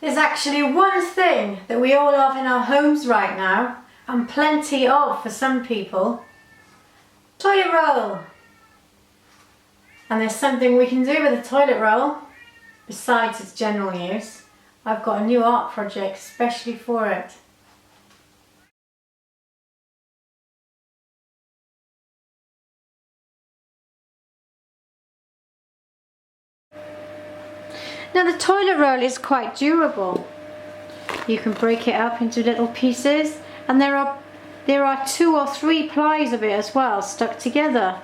There's actually one thing that we all have in our homes right now, and plenty of for some people. Toilet roll. And there's something we can do with a toilet roll, besides its general use. I've got a new art project especially for it. Now the toilet roll is quite durable. You can break it up into little pieces, and there are 2 or 3 plies of it as well stuck together.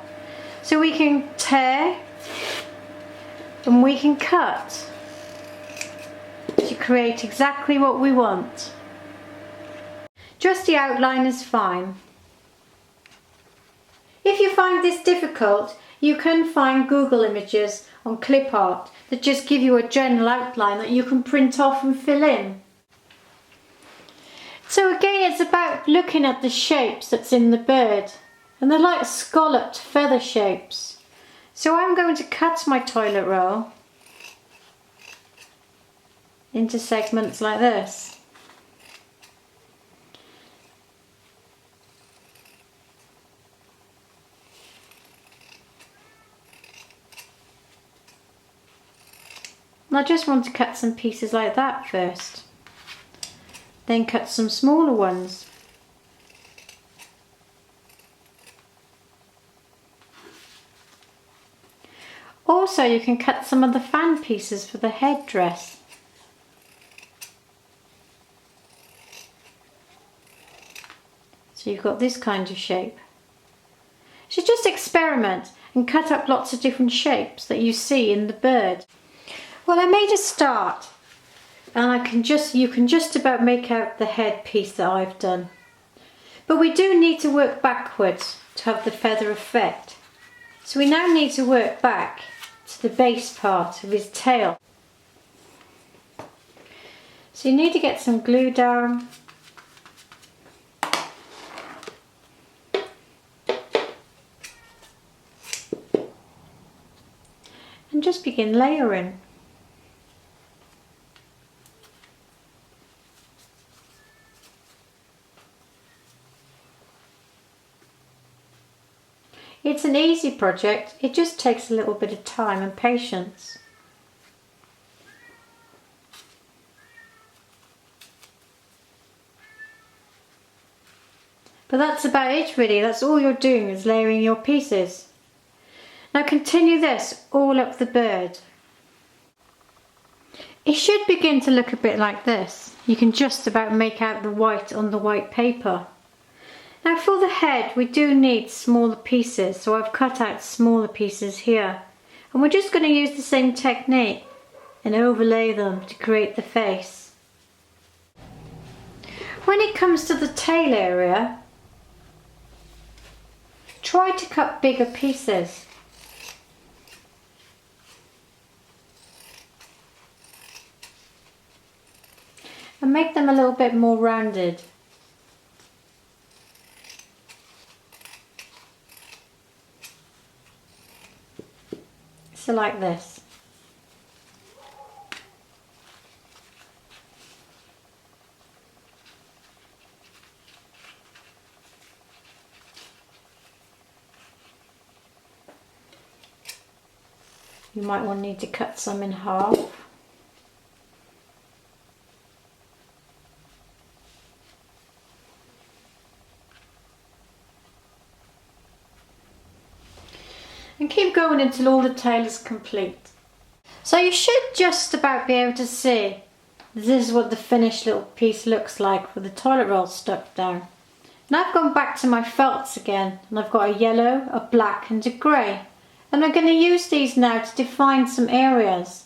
So we can tear and we can cut to create exactly what we want. Just the outline is fine. If you find this difficult, you can find Google images on clip art that just give you a general outline that you can print off and fill in. So again, it's about looking at the shapes that's in the bird, and they're like scalloped feather shapes. So I'm going to cut my toilet roll into segments like this. And I just want to cut some pieces like that first. Then cut some smaller ones. Also, you can cut some of the fan pieces for the headdress. So you've got this kind of shape. So just experiment and cut up lots of different shapes that you see in the bird. Well, I made a start, and you can just about make out the head piece that I've done. But we do need to work backwards to have the feather effect. So we now need to work back to the base part of his tail. So you need to get some glue down. And just begin layering. It's an easy project, it just takes a little bit of time and patience. But that's about it really, that's all you're doing is layering your pieces. Now continue this all up the bird. It should begin to look a bit like this. You can just about make out the white on the white paper. Now for the head we do need smaller pieces, so I've cut out smaller pieces here. And we're just going to use the same technique and overlay them to create the face. When it comes to the tail area, try to cut bigger pieces. And make them a little bit more rounded. So like this. You might need to cut some in half. And keep going until all the tail is complete. So you should just about be able to see this is what the finished little piece looks like with the toilet roll stuck down. Now I've gone back to my felts again, and I've got a yellow, a black and a grey. And I'm going to use these now to define some areas.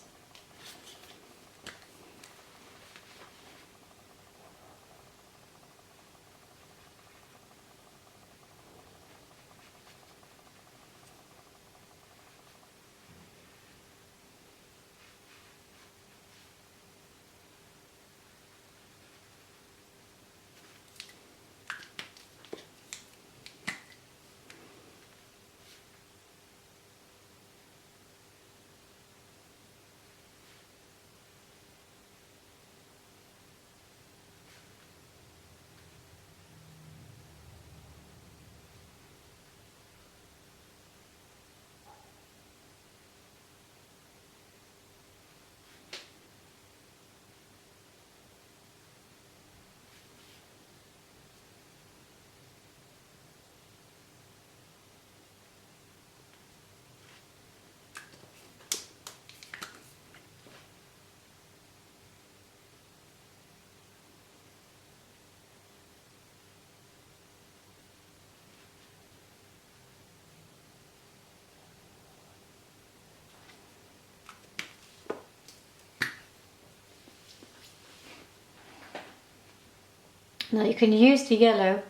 Now you can use the yellow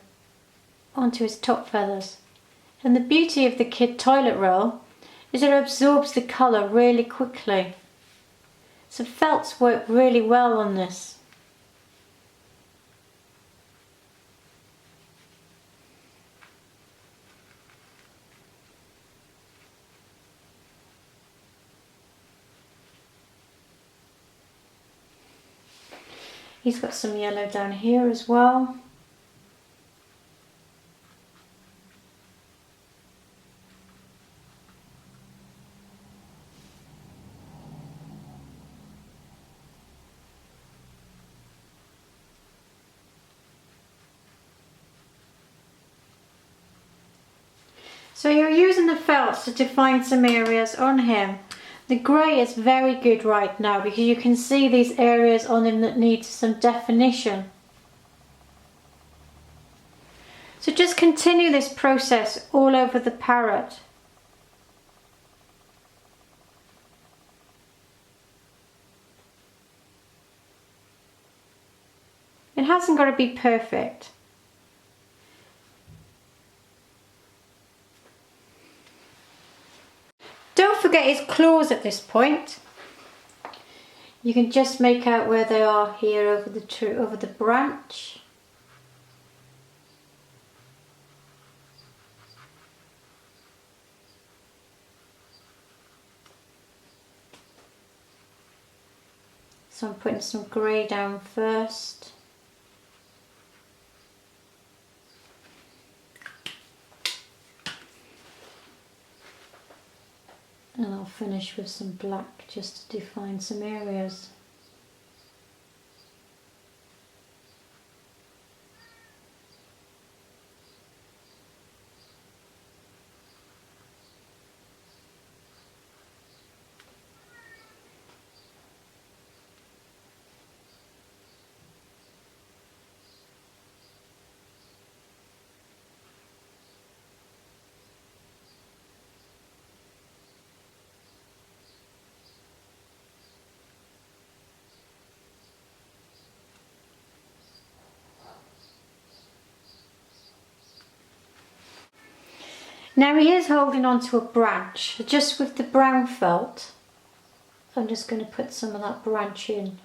onto his top feathers. And the beauty of the kid toilet roll is it absorbs the colour really quickly. So felts work really well on this. He's got some yellow down here as well. So you're using the felts to define some areas on him. The grey is very good right now because you can see these areas on him that need some definition. So just continue this process all over the parrot. It hasn't got to be perfect. Don't forget his claws at this point. You can just make out where they are here over the tree, over the branch. So I'm putting some grey down first. And I'll finish with some black just to define some areas. Now he is holding onto a branch, just with the brown felt. I'm just going to put some of that branch in.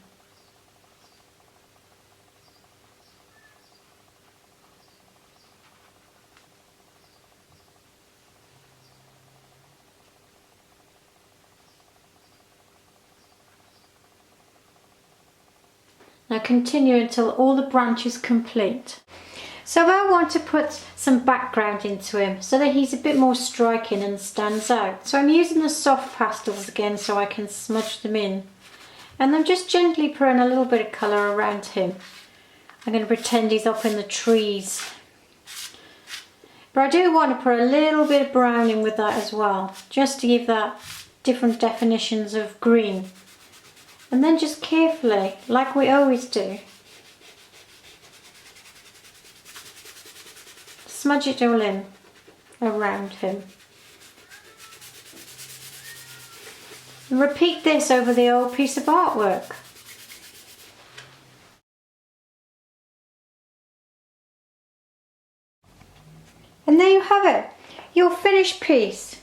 Now continue until all the branch is complete. So I want to put some background into him so that he's a bit more striking and stands out. So I'm using the soft pastels again so I can smudge them in. And I'm just gently putting a little bit of colour around him. I'm going to pretend he's up in the trees. But I do want to put a little bit of brown in with that as well, just to give that different definitions of green. And then just carefully, like we always do, smudge it all in around him. And repeat this over the old piece of artwork. And there you have it, your finished piece.